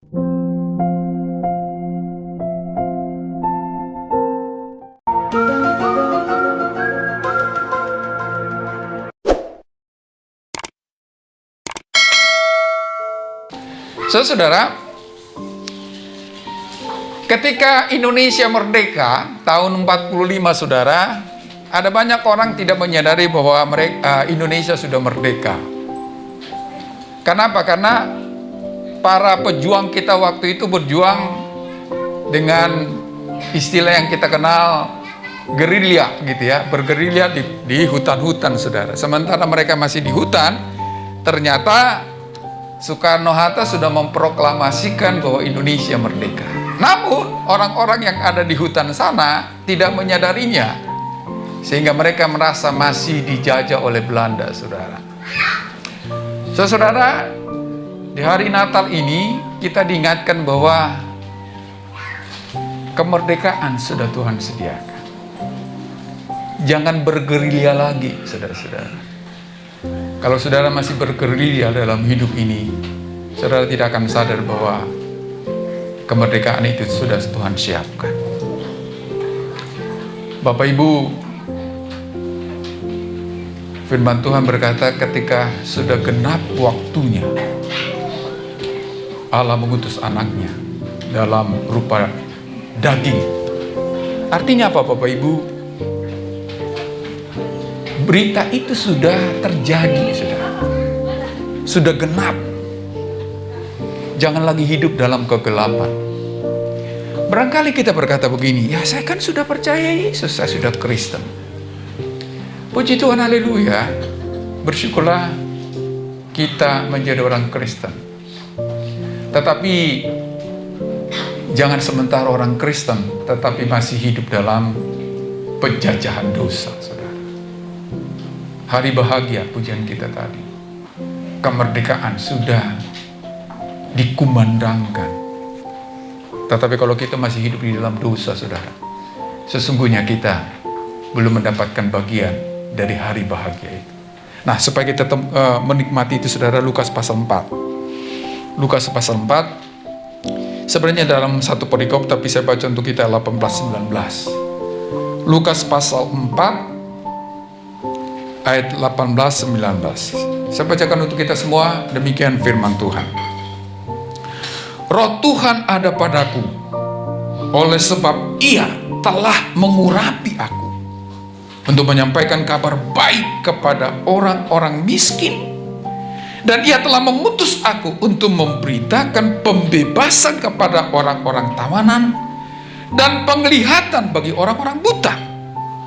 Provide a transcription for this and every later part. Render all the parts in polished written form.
Saudara, ketika Indonesia merdeka tahun 45, saudara, ada banyak orang tidak menyadari bahwa Indonesia sudah merdeka. Kenapa? Karena para pejuang kita waktu itu berjuang dengan istilah yang kita kenal gerilya, gitu ya, bergerilya di hutan-hutan, saudara. Sementara mereka masih di hutan, ternyata Soekarno-Hatta sudah memproklamasikan bahwa Indonesia merdeka. Namun, orang-orang yang ada di hutan sana tidak menyadarinya, sehingga mereka merasa masih dijajah oleh Belanda, saudara. Saudara, di hari Natal ini kita diingatkan bahwa kemerdekaan sudah Tuhan sediakan. Jangan bergerilya lagi, saudara-saudara. Kalau saudara masih bergerilya dalam hidup ini, saudara tidak akan sadar bahwa kemerdekaan itu sudah Tuhan siapkan. Bapak Ibu, firman Tuhan berkata ketika sudah genap waktunya, Allah mengutus anaknya dalam rupa daging. Artinya apa, Bapak Ibu? Berita itu sudah terjadi, saudara. Sudah genap. Jangan lagi hidup dalam kegelapan. Barangkali kita berkata begini, ya saya kan sudah percaya Yesus, saya sudah Kristen. Puji Tuhan, haleluya. Bersyukurlah kita menjadi orang Kristen. Tetapi jangan sementara orang Kristen, tetapi masih hidup dalam penjajahan dosa, saudara. Hari bahagia pujian kita tadi. Kemerdekaan sudah dikumandangkan. Tetapi kalau kita masih hidup di dalam dosa, saudara, sesungguhnya kita belum mendapatkan bagian dari hari bahagia itu. Nah, supaya kita menikmati itu, saudara, Lukas pasal 4. Lukas pasal 4, sebenarnya dalam satu perikop, tapi saya baca untuk kita 18-19. Lukas pasal 4, ayat 18-19. Saya bacakan untuk kita semua, demikian firman Tuhan. Roh Tuhan ada padaku, oleh sebab Ia telah mengurapi aku untuk menyampaikan kabar baik kepada orang-orang miskin, dan Ia telah mengutus aku untuk memberitakan pembebasan kepada orang-orang tawanan dan penglihatan bagi orang-orang buta,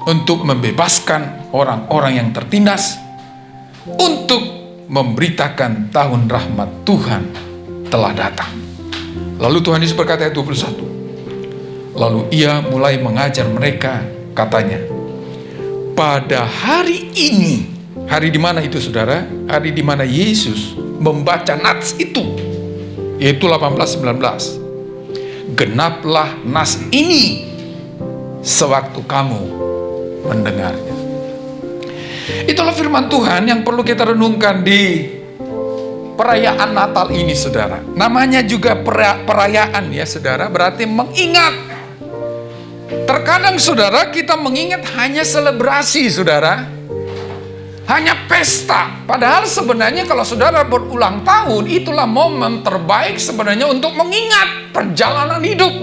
untuk membebaskan orang-orang yang tertindas, untuk memberitakan tahun rahmat Tuhan telah datang. Lalu Tuhan Yesus berkata ayat 21, lalu Ia mulai mengajar mereka, katanya, pada hari ini, hari di mana itu, saudara? Hari di mana Yesus membaca nats itu, yaitu 18-19. Genaplah nas ini sewaktu kamu mendengarnya. Itulah firman Tuhan yang perlu kita renungkan di perayaan Natal ini, saudara. Namanya juga perayaan, ya saudara, berarti mengingat. Terkadang, saudara, kita mengingat hanya selebrasi, saudara, hanya pesta. Padahal sebenarnya kalau saudara berulang tahun, itulah momen terbaik sebenarnya untuk mengingat perjalanan hidup.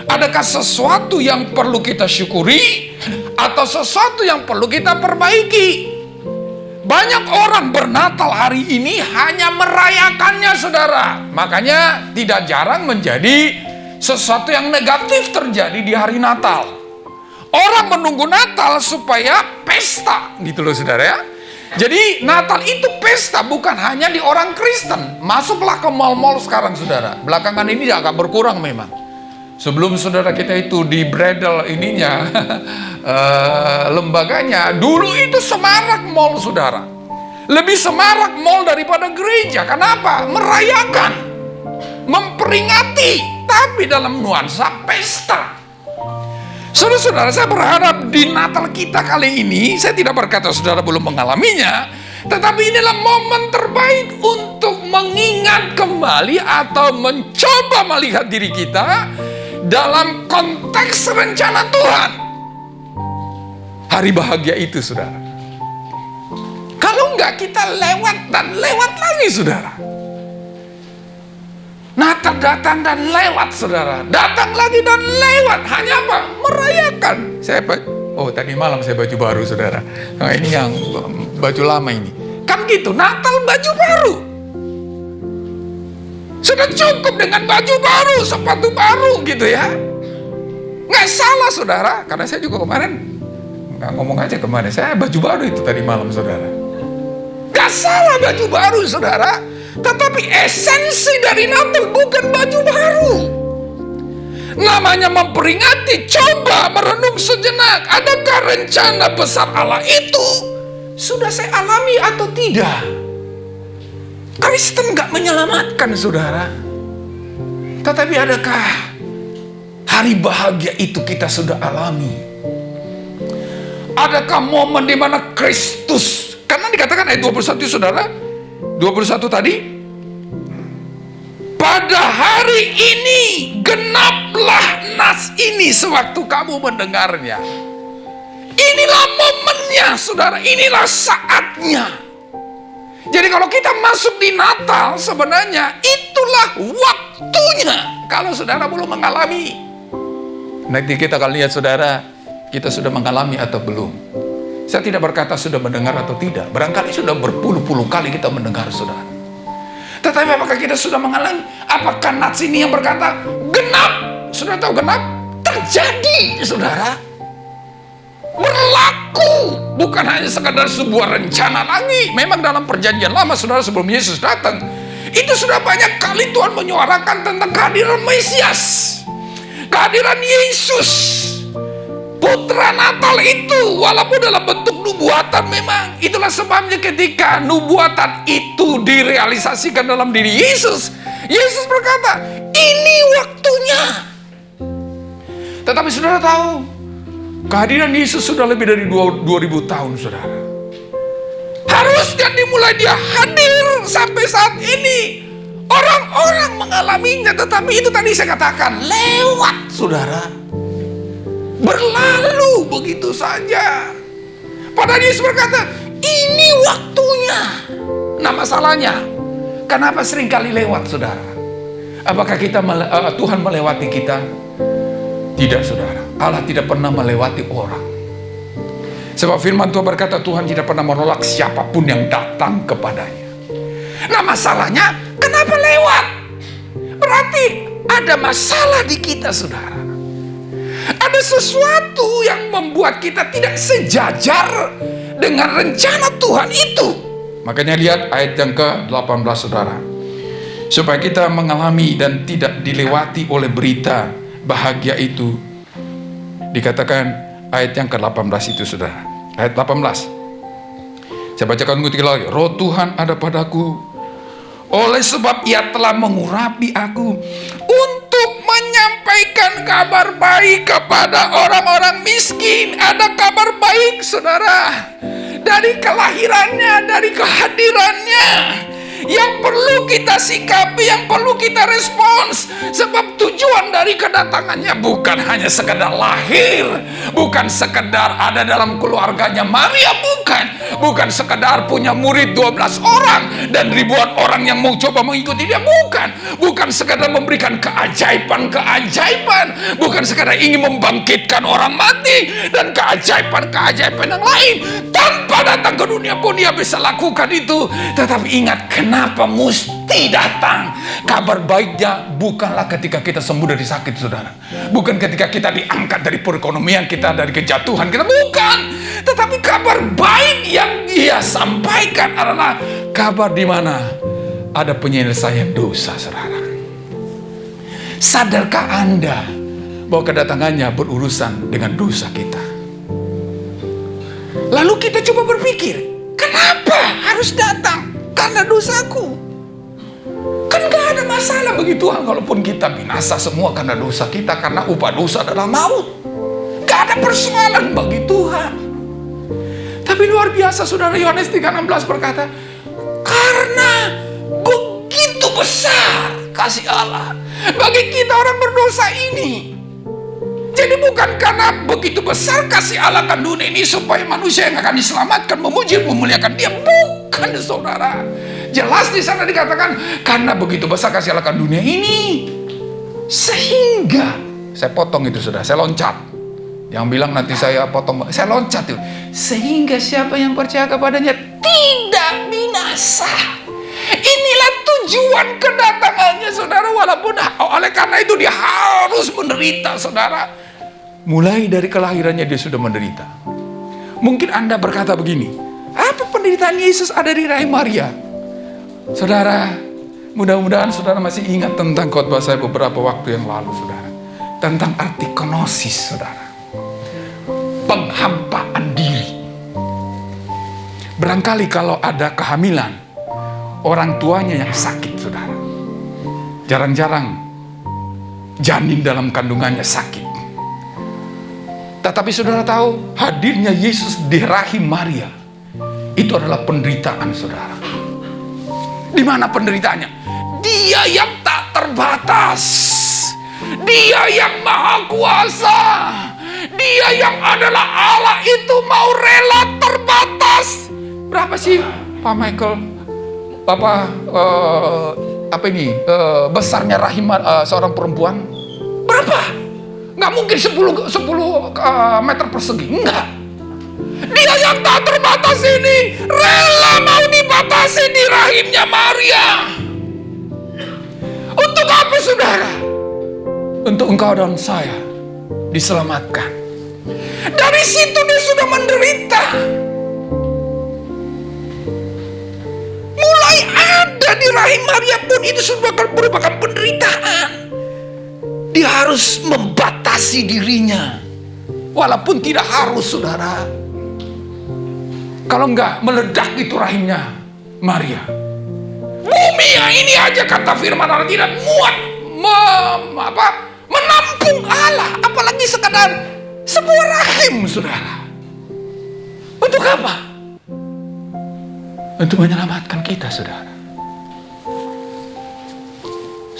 Adakah sesuatu yang perlu kita syukuri atau sesuatu yang perlu kita perbaiki? Banyak orang bernatal hari ini hanya merayakannya, saudara. Makanya tidak jarang menjadi sesuatu yang negatif terjadi di hari Natal. Orang menunggu Natal supaya pesta, gitu loh, saudara, ya. Jadi Natal itu pesta, bukan hanya di orang Kristen. Masuklah ke mal-mal sekarang, saudara. Belakangan ini agak berkurang memang. Sebelum saudara kita itu di bredel ininya, lembaganya, dulu itu semarak mall, saudara. Lebih semarak mall daripada gereja. Kenapa? Merayakan, memperingati, tapi dalam nuansa pesta. Saudara-saudara, saya berharap di Natal kita kali ini, saya tidak berkata saudara belum mengalaminya, tetapi inilah momen terbaik untuk mengingat kembali atau mencoba melihat diri kita dalam konteks rencana Tuhan. Hari bahagia itu, saudara. Kalau enggak, kita lewat dan lewat lagi, saudara. Natal datang dan lewat, saudara. Datang lagi dan lewat. Hanya apa? Merayakan. Tadi malam saya baju baru, saudara. Nah, ini yang baju lama ini. Kan gitu, Natal baju baru. Sudah cukup dengan baju baru, sepatu baru gitu ya. Nggak salah, saudara. Karena saya juga kemarin, nggak ngomong aja kemarin, saya baju baru itu tadi malam, saudara. Nggak salah baju baru, saudara. Tetapi esensi dari Natal bukan baju baru. Namanya memperingati, coba merenung sejenak. Adakah rencana besar Allah itu sudah saya alami atau tidak? Kristen gak menyelamatkan, saudara. Tetapi adakah hari bahagia itu kita sudah alami? Adakah momen di mana Kristus, karena dikatakan ayat 21, saudara, 21 tadi, pada hari ini genaplah nas ini sewaktu kamu mendengarnya. Inilah momennya, saudara. Inilah saatnya. Jadi kalau kita masuk di Natal, sebenarnya itulah waktunya. Kalau saudara belum mengalami, nanti kita akan lihat, saudara, kita sudah mengalami atau belum. Saya tidak berkata sudah mendengar atau tidak. Barangkali sudah berpuluh-puluh kali kita mendengar, saudara. Tetapi apakah kita sudah mengalami? Apakah nats ini yang berkata genap? Sudah tahu genap? Terjadi, saudara. Berlaku. Bukan hanya sekadar sebuah rencana lagi. Memang dalam perjanjian lama, saudara, sebelum Yesus datang, itu sudah banyak kali Tuhan menyuarakan tentang kehadiran Mesias, kehadiran Yesus, Putra Natal itu, walaupun dalam bentuk nubuatan memang. Itulah sebabnya ketika nubuatan itu direalisasikan dalam diri Yesus, Yesus berkata, ini waktunya. Tetapi saudara tahu, kehadiran Yesus sudah lebih dari 2000 tahun, saudara. Harusnya dimulai dia hadir sampai saat ini. Orang-orang mengalaminya, tetapi itu tadi saya katakan, lewat, saudara. Berlalu begitu saja. Padahal Yesus berkata, ini waktunya. Nah, masalahnya, kenapa seringkali lewat, saudara? Apakah Tuhan melewati kita? Tidak, saudara. Allah tidak pernah melewati orang. Sebab firman Tuhan berkata, Tuhan tidak pernah menolak siapapun yang datang kepadanya. Nah, masalahnya, kenapa lewat? Berarti ada masalah di kita, saudara. Ada sesuatu yang membuat kita tidak sejajar dengan rencana Tuhan itu. Makanya lihat ayat yang ke-18, saudara. Supaya kita mengalami dan tidak dilewati oleh berita bahagia itu. Dikatakan ayat yang ke-18 itu, saudara. Ayat 18. Saya bacakan lagi. Roh Tuhan ada padaku, oleh sebab ia telah mengurapi aku untuk menyampaikan kabar baik kepada orang-orang miskin. Ada kabar baik, saudara, dari kelahirannya, dari kehadirannya, yang perlu kita sikapi, yang perlu kita respons. Sebab tujuan dari kedatangannya bukan hanya sekedar lahir, bukan sekedar ada dalam keluarganya Maria, bukan sekedar punya murid 12 orang dan ribuan orang yang mau coba mengikuti dia, bukan sekedar memberikan keajaiban, bukan sekedar ingin membangkitkan orang mati dan keajaiban yang lain. Tanpa datang ke dunia pun dia bisa lakukan itu. Tetapi ingat, kenapa mesti datang? Kabar baiknya bukanlah ketika kita sembuh dari sakit, saudara. Bukan ketika kita diangkat dari perekonomian kita, dari kejatuhan kita, bukan. Tetapi kabar baik yang dia sampaikan adalah kabar di mana ada penyelesaian dosa, saudara. Sadarkah Anda bahwa kedatangannya berurusan dengan dosa kita? Lalu kita coba berpikir, kenapa harus datang? Karena dosaku. Kan gak ada masalah bagi Tuhan kalaupun kita binasa semua karena dosa kita, karena upah dosa adalah maut. Gak ada persoalan bagi Tuhan. Tapi luar biasa, saudara, Yohanes 3:16 berkata, karena besar kasih Allah bagi kita orang berdosa ini. Jadi bukan karena begitu besar kasih Allah akan dunia ini supaya manusia yang akan diselamatkan memuji memuliakan Dia, bukan saudara. Jelas di sana dikatakan karena begitu besar kasih Allah akan dunia ini sehingga, saya potong itu sudah, saya loncat. Yang bilang nanti saya potong, saya loncat itu. Sehingga siapa yang percaya kepadanya tidak binasa. Inilah tujuan kedatangannya saudara. Walaupun oleh karena itu dia harus menderita saudara. Mulai dari kelahirannya dia sudah menderita. Mungkin Anda berkata begini, apa penderitaan Yesus ada di rahim Maria? Saudara, mudah-mudahan saudara masih ingat tentang khotbah saya beberapa waktu yang lalu saudara. Tentang arti kenosis saudara. Penghampaan diri. Barangkali kalau ada kehamilan, orang tuanya yang sakit saudara. Jarang-jarang janin dalam kandungannya sakit. Tetapi saudara tahu, hadirnya Yesus di rahim Maria itu adalah penderitaan saudara. Di mana penderitaannya? Dia yang tak terbatas. Dia yang maha kuasa. Dia yang adalah Allah itu mau rela terbatas. Berapa sih Pak Michael? Bapak besarnya rahim seorang perempuan? Berapa? Nggak mungkin 10 meter persegi. Enggak. Dia yang tak terbatas ini rela mau dibatasi di rahimnya Maria. Untuk apa saudara? Untuk engkau dan saya diselamatkan. Dari situ dia sudah menderita. Mulai ada di rahim Maria pun itu sudah merupakan penderitaan. Dia harus membatasi dirinya. Walaupun tidak harus saudara. Kalau enggak meledak itu rahimnya Maria. Bumi yang ini aja kata firman Allah tidak muat menampung Allah. Apalagi sekadar sebuah rahim saudara. Untuk apa? Untuk menyelamatkan kita saudara.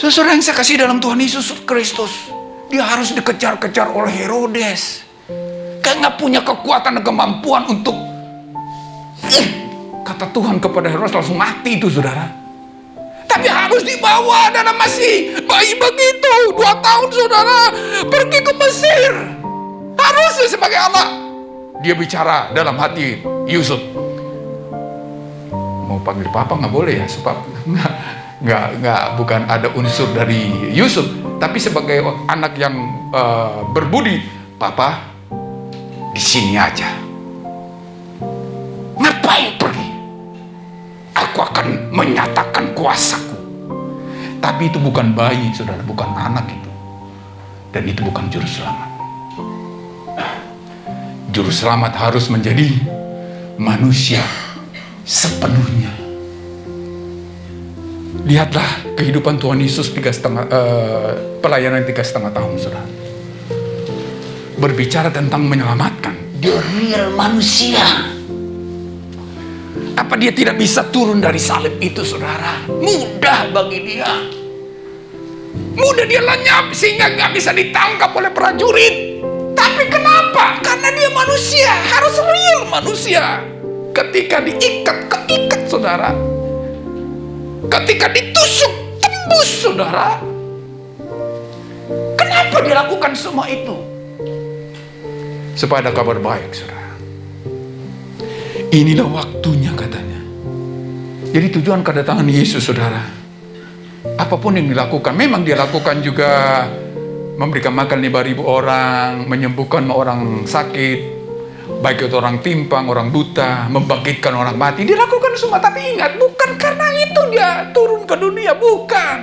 Saudara yang saya kasih dalam Tuhan Yesus Kristus, dia harus dikejar-kejar oleh Herodes. Kayak nggak punya kekuatan dan kemampuan untuk kata Tuhan kepada Herodes langsung mati itu saudara. Tapi harus dibawa dalam masih bayi begitu 2 tahun saudara pergi ke Mesir. Harusnya sebagai Allah dia bicara dalam hati Yusuf. Mau panggil papa nggak boleh ya sebab bukan ada unsur dari Yusuf, tapi sebagai anak yang berbudi, papa di sini aja. Ngapain pergi? Aku akan menyatakan kuasaku. Tapi itu bukan bayi, saudara, bukan anak itu, dan itu bukan juru selamat. Juru selamat harus menjadi manusia sepenuhnya. Lihatlah kehidupan Tuhan Yesus pelayanan 3,5 tahun saudara. Berbicara tentang menyelamatkan. Dia real manusia. Apa dia tidak bisa turun dari salib itu saudara? Mudah bagi dia. Mudah dia lenyap sehingga gak bisa ditangkap oleh prajurit. Tapi kenapa? Karena dia manusia. Harus real manusia. Ketika keikat saudara. Ketika ditusuk, tembus saudara. Kenapa dilakukan semua itu? Supaya ada kabar baik saudara. Inilah waktunya katanya. Jadi tujuan kedatangan Yesus saudara, apapun yang dilakukan, memang dia lakukan juga memberikan makan 5.000 orang, menyembuhkan orang sakit, baik itu orang timpang, orang buta, membangkitkan orang mati, dia lakukan semua. Tapi ingat, bukan karena itu dia turun ke dunia, bukan.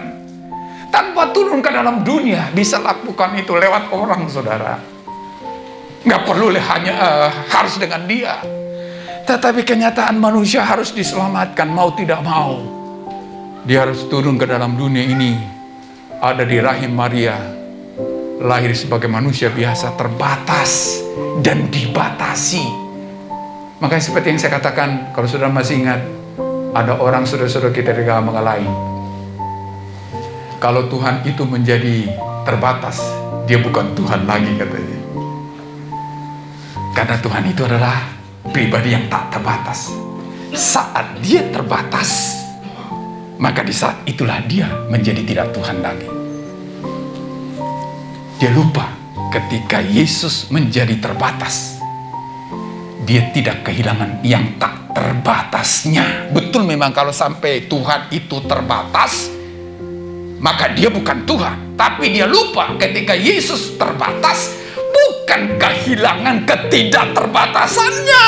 Tanpa turun ke dalam dunia, bisa lakukan itu lewat orang, saudara. Nggak perlu hanya harus dengan dia. Tetapi kenyataan manusia harus diselamatkan, mau tidak mau. Dia harus turun ke dalam dunia ini, ada di rahim Maria, lahir sebagai manusia biasa, terbatas dan dibatasi. Makanya seperti yang saya katakan, kalau saudara masih ingat, ada orang saudara-saudara kita di agama lain, Kalau Tuhan itu menjadi terbatas, dia bukan Tuhan lagi katanya. Karena Tuhan itu adalah pribadi yang tak terbatas. Saat dia terbatas, maka di saat itulah dia menjadi tidak Tuhan lagi. Dia lupa ketika Yesus menjadi terbatas, dia tidak kehilangan yang tak terbatasnya. Betul, memang kalau sampai Tuhan itu terbatas, maka dia bukan Tuhan. Tapi dia lupa ketika Yesus terbatas, bukan kehilangan ketidakterbatasannya,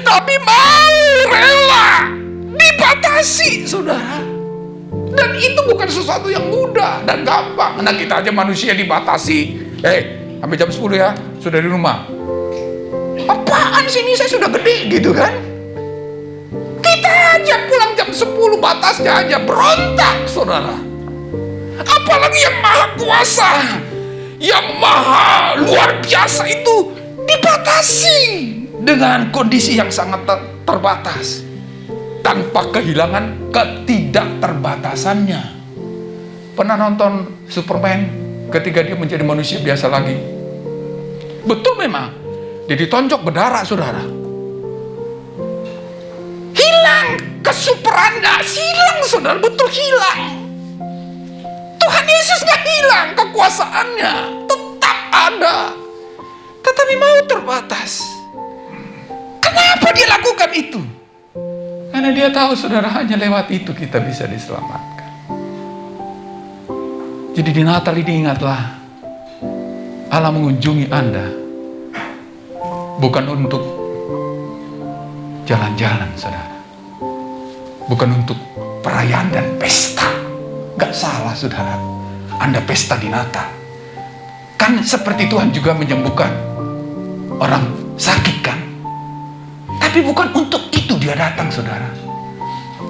tapi mau rela dibatasi, saudara. Dan itu bukan sesuatu yang mudah dan gampang. Nah, kita aja manusia dibatasi. Sampai jam 10 ya, sudah di rumah. Apaan sini, saya sudah gede gitu kan. Kita aja pulang jam 10, batasnya aja berontak, saudara. Apalagi yang maha kuasa, yang maha luar biasa itu dibatasi dengan kondisi yang sangat terbatas, tanpa kehilangan ketidakterbatasannya. Pernah nonton Superman ketika dia menjadi manusia biasa lagi? Betul, memang dia ditonjok berdarah, saudara. Hilang kesuperannya, hilang, saudara, betul hilang. Tuhan Yesus gak hilang kekuasaannya, tetap ada, tetapi mau terbatas. Kenapa dia lakukan itu? Karena dia tahu, saudara, hanya lewat itu kita bisa diselamatkan. Jadi di Natal ini ingatlah, Allah mengunjungi Anda bukan untuk jalan-jalan, saudara. Bukan untuk perayaan dan pesta. Gak salah, saudara, Anda pesta di Natal. Kan seperti Tuhan juga menyembuhkan orang sakit kan. Tapi bukan untuk itu dia datang, saudara.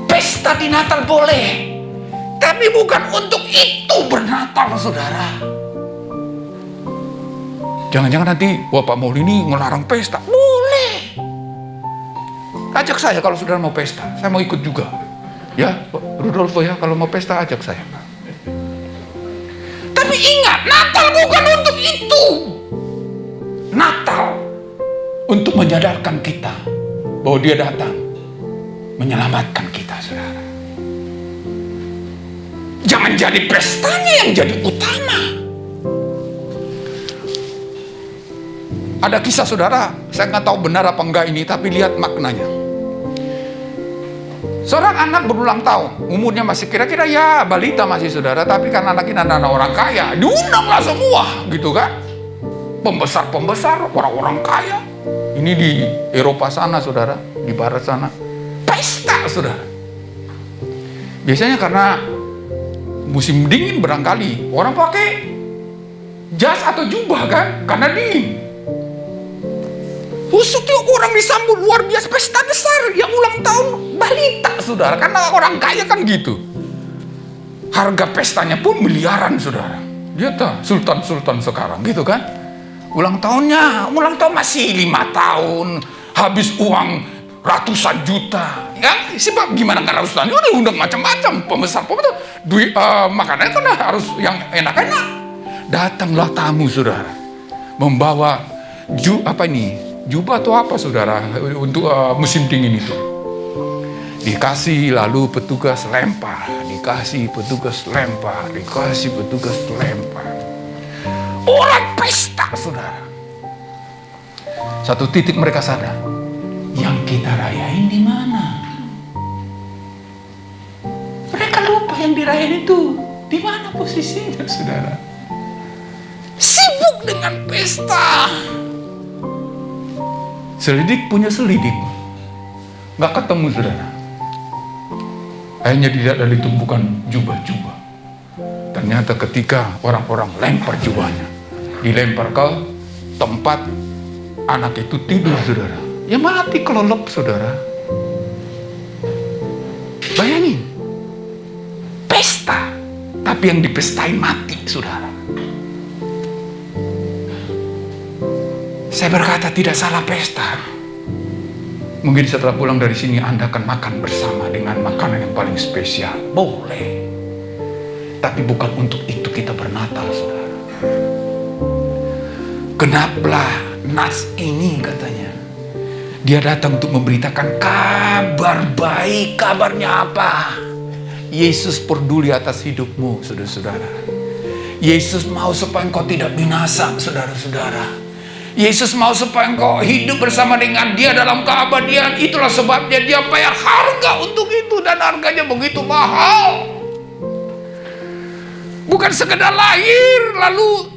Pesta di Natal boleh, tapi bukan untuk itu bernatal, saudara. Jangan-jangan nanti Bapak Maulini ngelarang pesta. Boleh. Ajak saya kalau saudara mau pesta, saya mau ikut juga. Ya, Rudolfo ya, kalau mau pesta ajak saya. Tapi ingat, Natal bukan untuk itu. Natal untuk menyadarkan kita bahwa dia datang menyelamatkan kita, saudara. Jangan jadi pestanya yang jadi utama. Ada kisah, saudara, saya nggak tahu benar apa enggak ini, tapi lihat maknanya. Seorang anak berulang tahun, umurnya masih kira-kira ya balita masih, saudara, tapi karena anaknya anak orang kaya, diundanglah semua, gitu kan. Pembesar-pembesar, orang-orang kaya. Ini di Eropa sana, saudara, di barat sana. Pesta, saudara. Biasanya karena musim dingin barangkali, orang pakai jas atau jubah kan, karena dingin. Khususnya orang disambut luar biasa, pesta besar, yang ulang tahun balita, saudara, karena orang kaya kan gitu. Harga pestanya pun miliaran, saudara. Dia tuh sultan-sultan sekarang gitu kan. Ulang tahun masih 5 tahun, habis uang ratusan juta. Ya, sebab gimana kan ratusan? Udah undang macam-macam, pembesar. Makanannya kan harus yang enak-enak. Datanglah tamu, saudara, membawa jubah atau apa, saudara, untuk musim dingin itu. Dikasih, lalu petugas lempar, dikasih petugas lempar, dikasih petugas lempar. Orang pesta, saudara. Satu titik mereka sadar, yang kita rayain di mana? Mereka lupa yang dirayain itu di mana posisinya, saudara. Sibuk dengan pesta. Selidik punya selidik, nggak ketemu, saudara. Akhirnya dilihat dari tumpukan jubah-jubah. Ternyata ketika orang-orang lempar jubahnya, dilempar ke tempat anak itu tidur, saudara. Ya mati kelelep, saudara. Bayangin, pesta, tapi yang dipestain mati, saudara. Saya berkata tidak salah pesta. Mungkin setelah pulang dari sini Anda akan makan bersama dengan makanan yang paling spesial. Boleh. Tapi bukan untuk itu kita bernatal, saudara. Genaplah nas ini katanya. Dia datang untuk memberitakan kabar baik. Kabarnya apa? Yesus peduli atas hidupmu, saudara-saudara. Yesus mau supaya engkau tidak binasa, saudara-saudara. Yesus mau supaya engkau hidup bersama dengan Dia dalam keabadian. Itulah sebabnya Dia bayar harga untuk itu, dan harganya begitu mahal. Bukan sekedar lahir lalu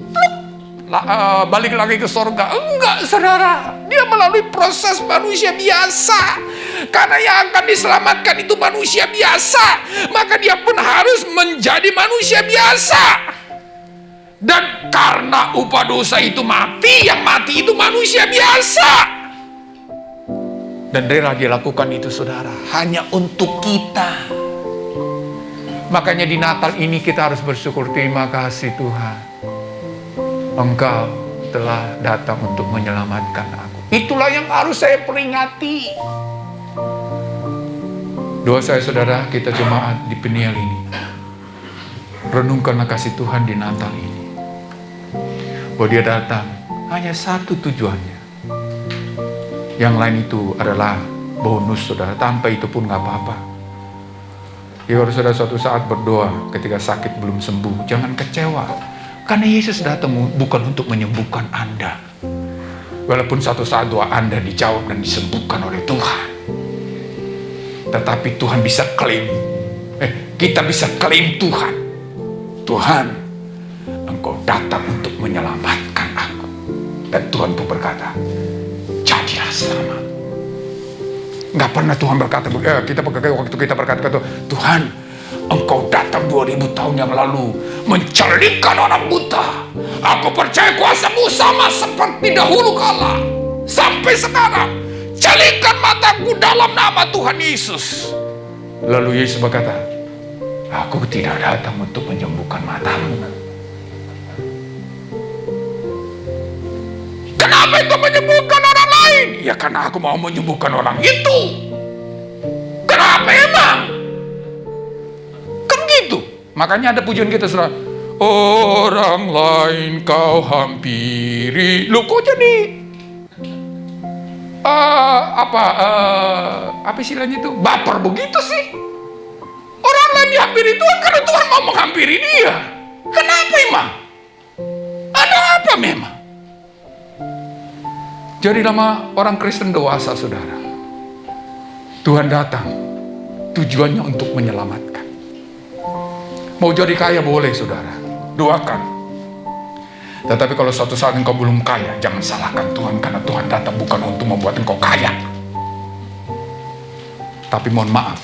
balik lagi ke surga. Enggak, saudara. Dia melalui proses manusia biasa. Karena yang akan diselamatkan itu manusia biasa, maka dia pun harus menjadi manusia biasa. Dan karena upah dosa itu mati, yang mati itu manusia biasa. Dan rela dia lakukan itu, saudara, hanya untuk kita. Makanya di Natal ini kita harus bersyukur. Terima kasih Tuhan, Engkau telah datang untuk menyelamatkan aku. Itulah yang harus saya peringati. Doa saya, saudara, kita jemaat di Peniel ini, renungkanlah kasih Tuhan di Natal ini. Bahwa Dia datang hanya satu tujuannya. Yang lain itu adalah bonus, saudara. Tanpa itu pun gak apa-apa. Ya, kalau saudara suatu saat berdoa ketika sakit belum sembuh, jangan kecewa. Karena Yesus datang bukan untuk menyembuhkan Anda. Walaupun suatu saat doa Anda dijawab dan disembuhkan oleh Tuhan. Tetapi Tuhan bisa klaim. Kita bisa klaim Tuhan. Tuhan, Engkau datang untuk menyelamatkan aku. Dan Tuhan pun berkata, jadilah selamat. Gak pernah Tuhan berkata, waktu kita berkata, Tuhan, Engkau datang 2000 tahun yang lalu mencerdikan orang buta. Aku percaya kuasa-Mu sama seperti dahulu kala. Sampai sekarang, celikan mataku dalam nama Tuhan Yesus. Lalu Yesus berkata, aku tidak datang untuk menyembuhkan matamu. Kenapa Engkau menyembuhkan orang lain? Ya karena aku mau menyembuhkan orang itu. Kenapa emang? Kan gitu. Makanya ada pujian kita, saudara. Orang lain kau hampiri. Lu kok jadi apa istilahnya itu? Baper begitu sih. Orang lain dihampiri Tuhan karena Tuhan mau menghampiri dia. Kenapa emang? Ada apa memang? Jadi lama orang Kristen dewasa, saudara. Tuhan datang, tujuannya untuk menyelamatkan. Mau jadi kaya boleh, saudara, doakan. Tetapi kalau suatu saat engkau belum kaya, jangan salahkan Tuhan, karena Tuhan datang bukan untuk membuat engkau kaya. Tapi mohon maaf,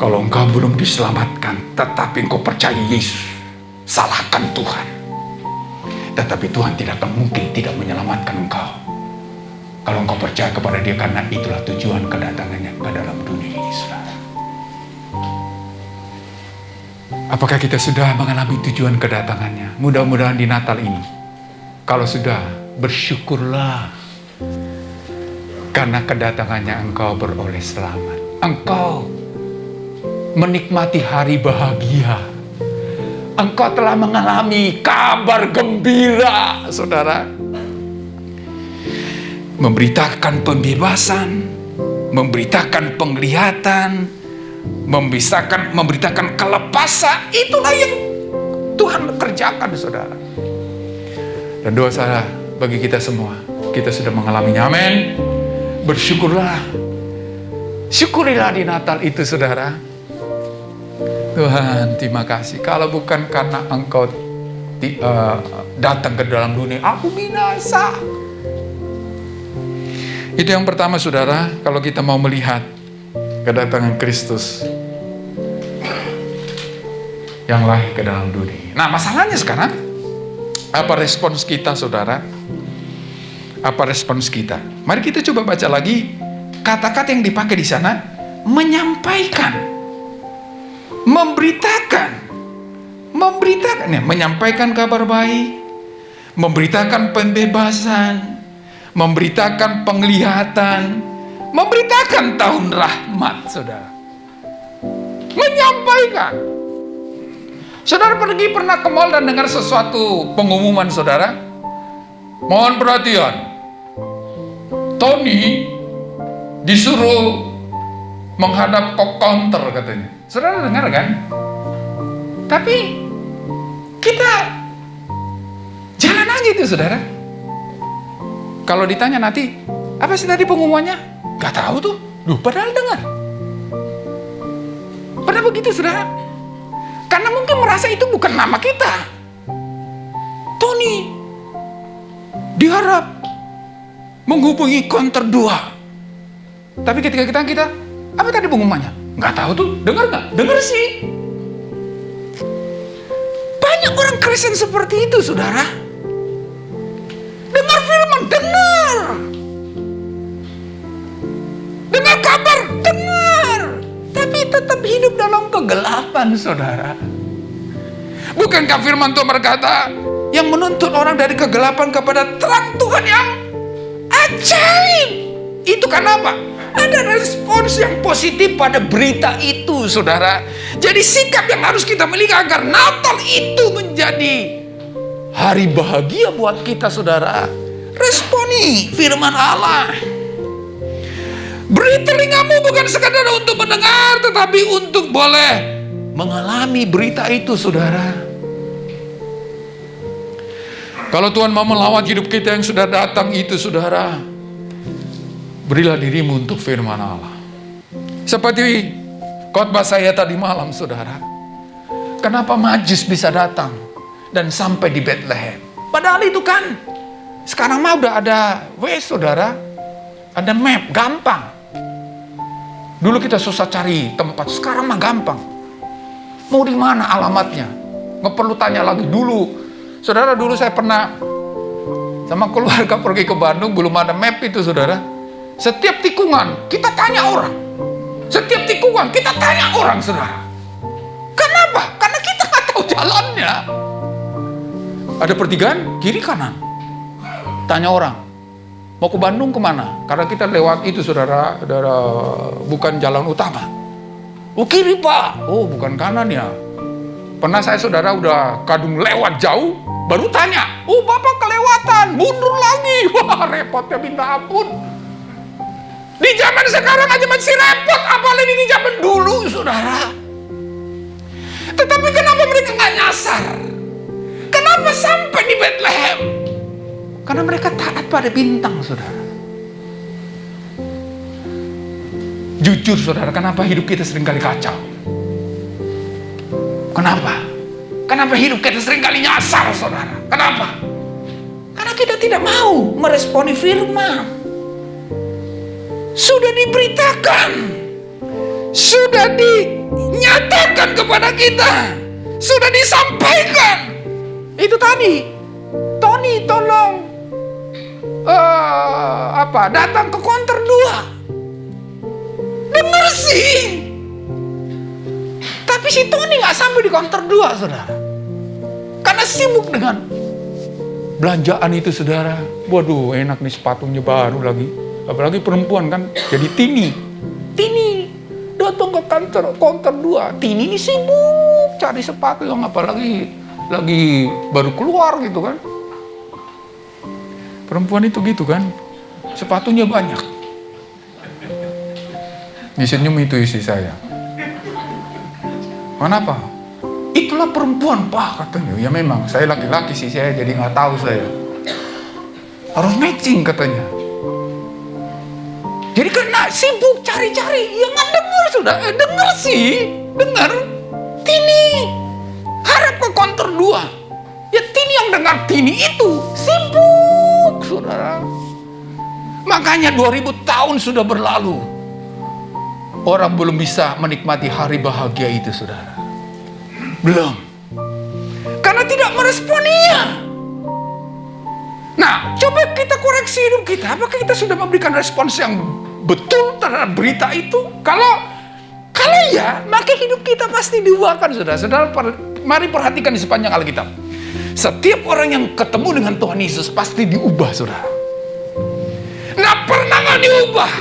kalau engkau belum diselamatkan, tetapi engkau percaya Yesus, salahkan Tuhan. Tetapi Tuhan tidak akan mungkin tidak menyelamatkan engkau kalau engkau percaya kepada Dia, karena itulah tujuan kedatangannya ke dalam dunia ini, saudara. Apakah kita sudah mengalami tujuan kedatangannya? Mudah-mudahan di Natal ini, kalau sudah, bersyukurlah karena kedatangannya engkau beroleh selamat. Engkau menikmati hari bahagia. Engkau telah mengalami kabar gembira, saudara. Memberitakan pembebasan, memberitakan penglihatan, memberitakan kelepasan. Itulah yang Tuhan kerjakan, saudara. Dan doa saya bagi kita semua, kita sudah mengalaminya. Amin. Bersyukurlah. Syukurilah di Natal itu, saudara. Tuhan, terima kasih. Kalau bukan karena Engkau datang ke dalam dunia, aku binasa. Itu yang pertama, saudara. Kalau kita mau melihat kedatangan Kristus yang lahir ke dalam dunia. Nah, masalahnya sekarang, apa respons kita, saudara? Apa respons kita? Mari kita coba baca lagi kata-kata yang dipakai di sana. Menyampaikan, memberitakan, ya, menyampaikan kabar baik, memberitakan pembebasan, memberitakan penglihatan, memberitakan tahun rahmat, saudara. Menyampaikan. Saudara pernah ke mall dan dengar sesuatu pengumuman saudara? Mohon perhatian, Tony disuruh menghadap ke counter katanya. Saudara dengar kan? Tapi kita jalan aja itu saudara. Kalau ditanya nanti, apa sih tadi pengumumannya? Gak tahu tuh. Duh, padahal dengar. Padahal begitu saudara. Karena mungkin merasa itu bukan nama kita. Tony diharap menghubungi counter 2. Tapi ketika kita apa tadi pengumumannya? Gak tahu tuh. Dengar gak? Dengar sih. Banyak orang Kristen seperti itu saudara. Dengar firman, dengar. Dengar kabar, dengar. Tapi tetap hidup dalam kegelapan saudara. Bukankah firman Tuhan berkata, yang menuntun orang dari kegelapan kepada terang Tuhan yang ajaib. Itu karena apa? Ada respons yang positif pada berita itu saudara. Jadi sikap yang harus kita miliki agar Natal itu menjadi hari bahagia buat kita saudara. Responi firman Allah. Beri telingamu bukan sekadar untuk mendengar, tetapi untuk boleh mengalami berita itu saudara. Kalau Tuhan mau melawat hidup kita yang sudah datang itu saudara, berilah dirimu untuk firman Allah. Seperti khotbah saya tadi malam saudara. Kenapa Majus bisa datang dan sampai di Bethlehem? Padahal itu kan sekarang mah udah ada saudara. Ada map, gampang. Dulu kita susah cari tempat, sekarang mah gampang. Mau di mana alamatnya? Nggak perlu tanya lagi dulu. Saudara, dulu saya pernah sama keluarga pergi ke Bandung, belum ada map itu saudara. Setiap tikungan kita tanya orang. Setiap tikungan kita tanya orang saudara. Kenapa? Karena kita nggak tahu jalannya. Ada pertigaan kiri kanan. Tanya orang. Mau ke Bandung kemana? Karena kita lewat itu saudara, bukan jalan utama. Oh kiri pak. Oh bukan kanan ya. Pernah saya saudara udah kadung lewat jauh, baru tanya. Oh bapak kelewatan, mundur lagi. Wah repotnya minta ampun. Di zaman sekarang aja masih repot, apalagi di zaman dulu saudara. Tetapi kenapa mereka nggak nyasar? Kenapa sampai di Bethlehem? Karena mereka taat pada bintang, saudara. Jujur, saudara, kenapa hidup kita seringkali kacau? Kenapa? Kenapa hidup kita seringkali nyasar, saudara? Kenapa? Karena kita tidak mau meresponi firman. Sudah diberitakan, sudah dinyatakan kepada kita, sudah disampaikan. Itu tadi, Tony tolong datang ke counter 2. Dengar sih. Tapi si Tony gak sampai di counter 2 saudara. Karena sibuk dengan belanjaan itu saudara. Waduh enak nih sepatunya baru lagi. Apalagi perempuan kan jadi Tini datang ke counter 2. Tini ini sibuk cari sepatu yang apalagi lagi baru keluar gitu kan. Perempuan itu gitu kan, sepatunya banyak. Disenyum itu istri saya. Kenapa? Itulah perempuan pak katanya. Ya memang, saya laki-laki sih, saya jadi nggak tahu saya. Harus matching katanya. Jadi karena sibuk cari-cari, ya nggak dengar sudah. Dengar sih, dengar. Tini harap ke counter 2. Ya Tini yang dengar Tini itu sibuk saudara. Makanya 2000 tahun sudah berlalu, orang belum bisa menikmati hari bahagia itu saudara. Belum. Karena tidak meresponinya. Nah coba kita koreksi hidup kita. Apakah kita sudah memberikan respons yang betul terhadap berita itu? Kalau ya, maka hidup kita pasti diubahkan saudara. Saudara mari perhatikan di sepanjang Alkitab. Setiap orang yang ketemu dengan Tuhan Yesus pasti diubah, saudara. Nggak pernah nggak diubah.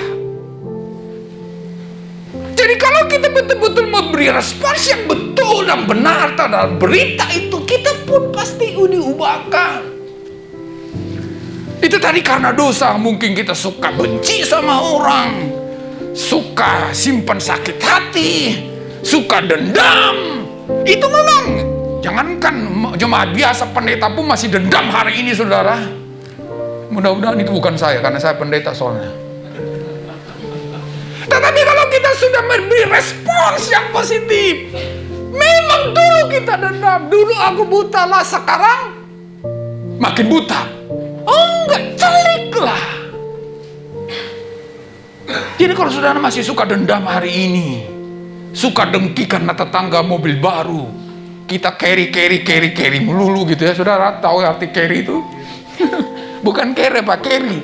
Jadi kalau kita betul-betul memberi respons yang betul dan benar terhadap berita itu, kita pun pasti diubahkan. Itu tadi karena dosa, mungkin kita suka benci sama orang, suka simpan sakit hati, suka dendam. Itu memang, jangankan jemaat biasa, pendeta pun masih dendam hari ini, saudara. Mudah-mudahan itu bukan saya, karena saya pendeta soalnya. Tetapi kalau kita sudah memberi respons yang positif, memang dulu kita dendam, dulu aku buta lah, sekarang makin buta. Oh enggak, celiklah. Jadi kalau saudara masih suka dendam hari ini, suka dengki karena tetangga mobil baru, kita carry melulu gitu ya, saudara tahu arti carry itu? Bukan kere Pak, carry.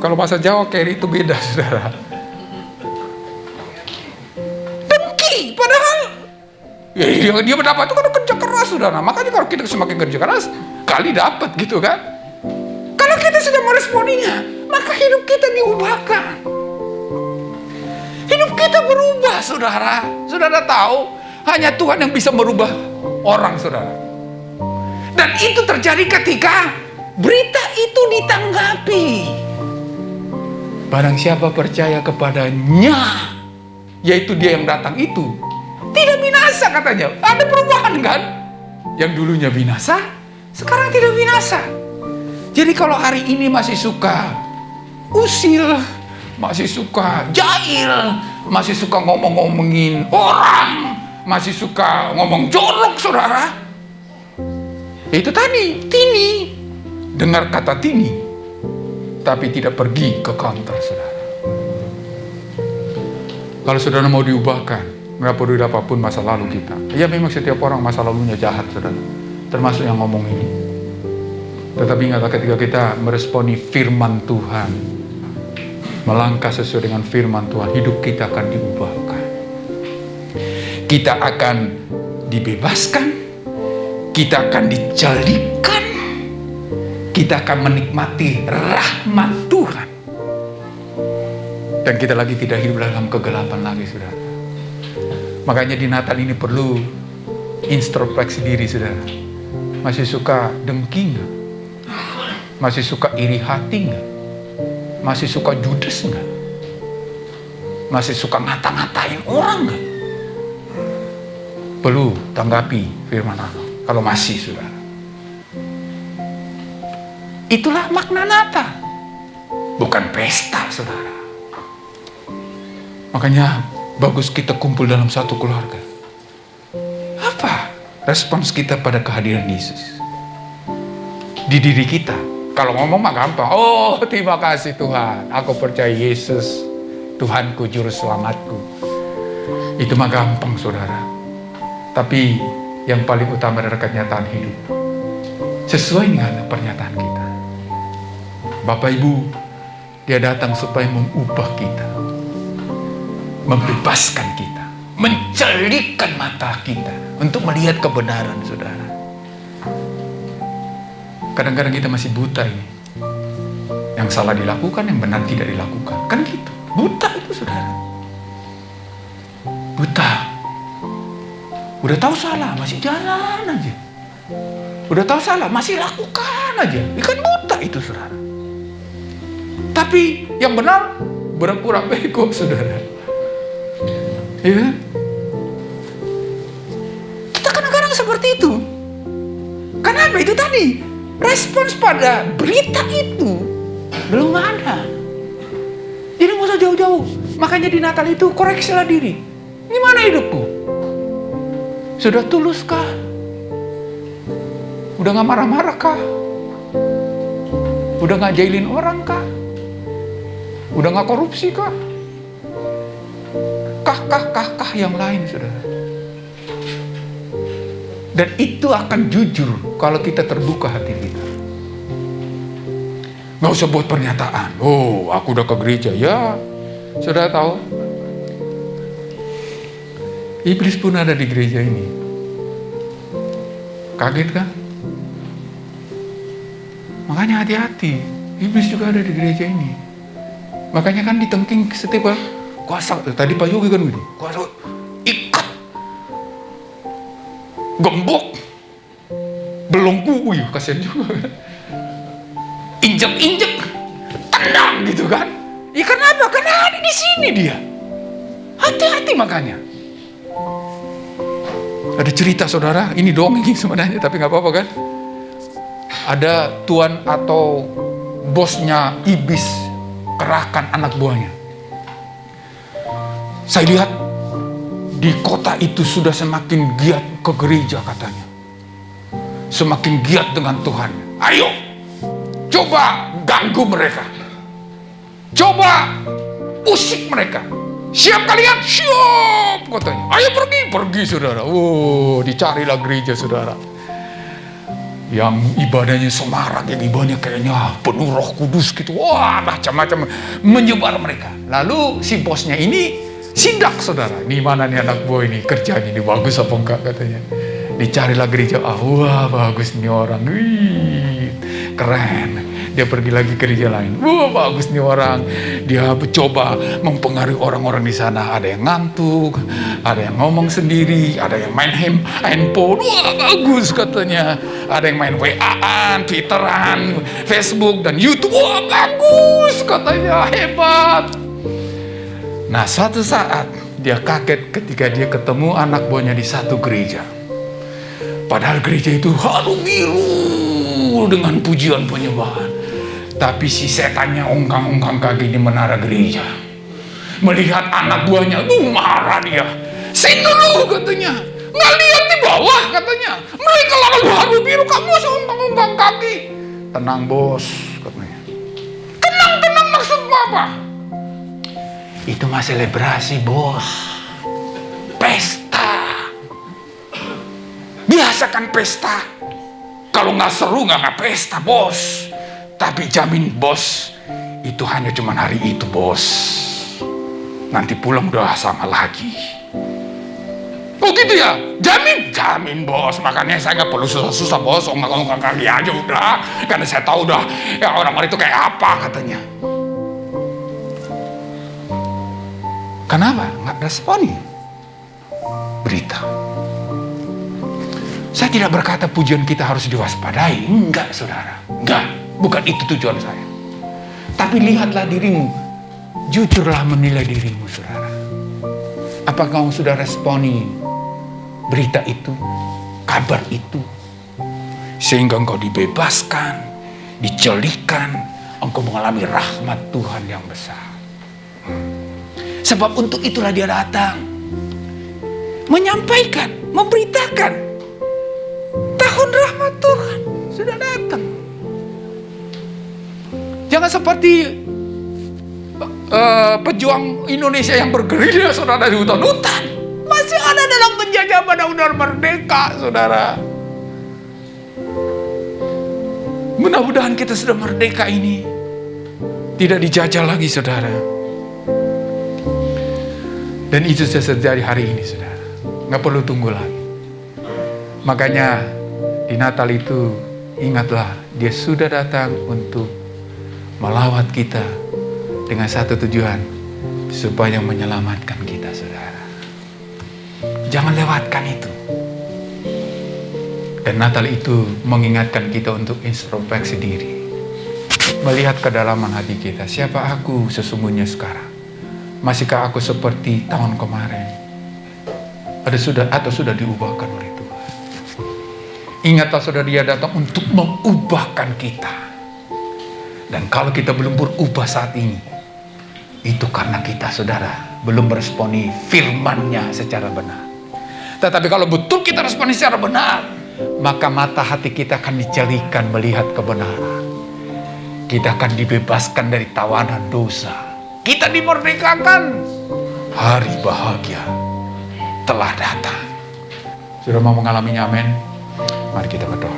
Kalau bahasa Jawa carry itu beda, saudara. Dengki, padahal ya, dia mendapat itu karena kerja keras, saudara. Makanya kalau kita semakin kerja keras, kali dapat gitu kan. Kalau kita sudah meresponinya, maka hidup kita diubahkan. Hidup kita berubah, saudara. Saudara tahu, hanya Tuhan yang bisa merubah orang, saudara. Dan itu terjadi ketika berita itu ditanggapi. Barang siapa percaya kepadanya, yaitu dia yang datang itu, tidak binasa katanya. Ada perubahan kan? Yang dulunya binasa, sekarang tidak binasa. Jadi kalau hari ini masih suka usil, masih suka jahil, masih suka ngomong-ngomongin orang, masih suka ngomong jorok, saudara. Itu tadi, tini. Dengar kata tini, tapi tidak pergi ke kantor, saudara. Kalau saudara mau diubahkan, nggak peduli apapun masa lalu kita. Ya memang setiap orang masa lalunya jahat, saudara. Termasuk yang ngomong ini. Tetapi ingatlah ketika kita meresponi firman Tuhan, melangkah sesuai dengan firman Tuhan, hidup kita akan diubahkan. Kita akan dibebaskan, kita akan dicelipkan, kita akan menikmati rahmat Tuhan. Dan kita lagi tidak hidup dalam kegelapan lagi, saudara. Makanya di Natal ini perlu introspeksi diri, saudara. Masih suka dengki nggak? Masih suka iri hati nggak? Masih suka judes nggak? Masih suka ngata-ngatain orang nggak? Perlu tanggapi firman Allah. Kalau masih, saudara. Itulah makna Natal. Bukan pesta, saudara. Makanya bagus kita kumpul dalam satu keluarga. Apa respons kita pada kehadiran Yesus? Di diri kita. Kalau ngomong mah gampang. Oh, terima kasih Tuhan. Aku percaya Yesus Tuhanku, juru selamatku. Itu mah gampang, saudara. Tapi yang paling utama adalah kenyataan hidup. Sesuai dengan pernyataan kita. Bapak Ibu, Dia datang supaya mengubah kita. Membebaskan kita. Mencelikkan mata kita. Untuk melihat kebenaran, saudara. Kadang-kadang kita masih buta ini. Yang salah dilakukan, yang benar tidak dilakukan. Kan gitu. Buta itu, saudara. Buta. Udah tahu salah, masih jalan aja. Udah tahu salah, masih lakukan aja. Kan buta itu, saudara. Tapi yang benar, berpura bego, saudara. Ya. Kita kadang-kadang seperti itu. Kenapa itu tadi? Respons pada berita itu belum ada. Jadi nggak usah jauh-jauh. Makanya di Natal itu koreksilah diri. Gimana hidupku? Sudah tuluskah? Udah nggak marah-marah kah? Udah nggak jailin orang kah? Udah nggak korupsi kah? Kah yang lain, saudara. Dan itu akan jujur kalau kita terbuka hati kita. Nggak usah buat pernyataan. Oh, aku udah ke gereja. Ya, saudara tahu. Iblis pun ada di gereja ini. Kaget kan? Makanya hati-hati. Iblis juga ada di gereja ini. Makanya kan ditengking setiap kuasa. Tadi Pak Yogi kan gitu, kuasa ikat, gembok, belenggu, kasihan juga. Injek-injek, tendang gitu kan. Ya kenapa? Karena ada di sini dia. Hati-hati makanya. Ada cerita saudara, ini dongeng sebenarnya, tapi nggak apa-apa kan? Ada tuan atau bosnya iblis kerahkan anak buahnya. Saya lihat di kota itu sudah semakin giat ke gereja katanya. Semakin giat dengan Tuhan. Ayo, coba ganggu mereka. Coba usik mereka. Siap kalian? Siap katanya. Ayo pergi saudara. Oh, dicarilah gereja saudara. Yang ibadahnya semarak, yang ibadahnya kayaknya penuh Roh Kudus gitu. Wah, macam-macam menyebar mereka. Lalu si bosnya ini sidak saudara. Ini mana nih anak buah ini, kerjanya ini bagus apa enggak katanya. Dicarilah gereja. Wah, bagus nih orang. Wih, keren. Dia pergi lagi ke gereja lain. Wah, bagus nih orang. Dia coba mempengaruhi orang-orang di sana. Ada yang ngantuk, ada yang ngomong sendiri, ada yang main handphone. Wah, bagus katanya. Ada yang main WA-an, Twitteran, Facebook, dan YouTube. Wah, bagus katanya. Hebat. Nah, suatu saat dia kaget ketika dia ketemu anak buahnya di satu gereja. Padahal gereja itu harum biru dengan pujian penyembahan. Tapi si setannya ongkang-ongkang kaki di menara gereja. Melihat anak buahnya, marah dia. Sini dulu katanya. Nggak lihat di bawah katanya. Mereka lalu harum biru, kamu masih ongkang-ongkang kaki. Tenang bos katanya. Tenang maksudmu apa? Itu mah selebrasi bos. Pesta. Biasakan pesta. Kalau nggak seru nggak pesta bos. Tapi jamin bos, itu hanya cuma hari itu bos. Nanti pulang udah sama lagi. Oh gitu ya? Jamin bos. Makanya saya nggak perlu susah-susah bos. Ongkang-ongkang kaki aja udah. Karena saya tahu udah ya orang-orang itu kayak apa katanya. Kenapa? Nggak responi berita. Saya tidak berkata pujian kita harus diwaspadai. Enggak saudara. Enggak. Bukan itu tujuan saya. Tapi lihatlah dirimu. Jujurlah menilai dirimu, saudara. Apakah kamu sudah responi berita itu, kabar itu, sehingga engkau dibebaskan, dicelikan, engkau mengalami rahmat Tuhan yang besar. Sebab untuk itulah dia datang. Menyampaikan, memberitakan. Tahun rahmat Tuhan sudah datang. Jangan seperti pejuang Indonesia yang bergerilya saudara di hutan-hutan. Masih ada dalam penjajah pada udara merdeka saudara. Mudah-mudahan kita sudah merdeka ini tidak dijajah lagi saudara. Dan itu sudah terjadi hari ini saudara. Nggak perlu tunggu lagi. Makanya di Natal itu ingatlah dia sudah datang untuk melawat kita dengan satu tujuan, supaya menyelamatkan kita saudara. Jangan lewatkan itu. Dan Natal itu mengingatkan kita untuk introspeksi diri, melihat kedalaman hati kita. Siapa aku sesungguhnya sekarang? Masihkah aku seperti tahun kemarin? Atau sudah diubahkan oleh Tuhan? Ingatlah saudara, dia datang untuk mengubahkan kita. Dan kalau kita belum berubah saat ini, itu karena kita saudara belum meresponi firman-Nya secara benar. Tetapi kalau betul kita responi secara benar, maka mata hati kita akan dicelikan melihat kebenaran. Kita akan dibebaskan dari tawanan dosa. Kita dimerdekakan. Hari bahagia telah datang. Sudah mau mengalaminya, amin. Mari kita berdoa.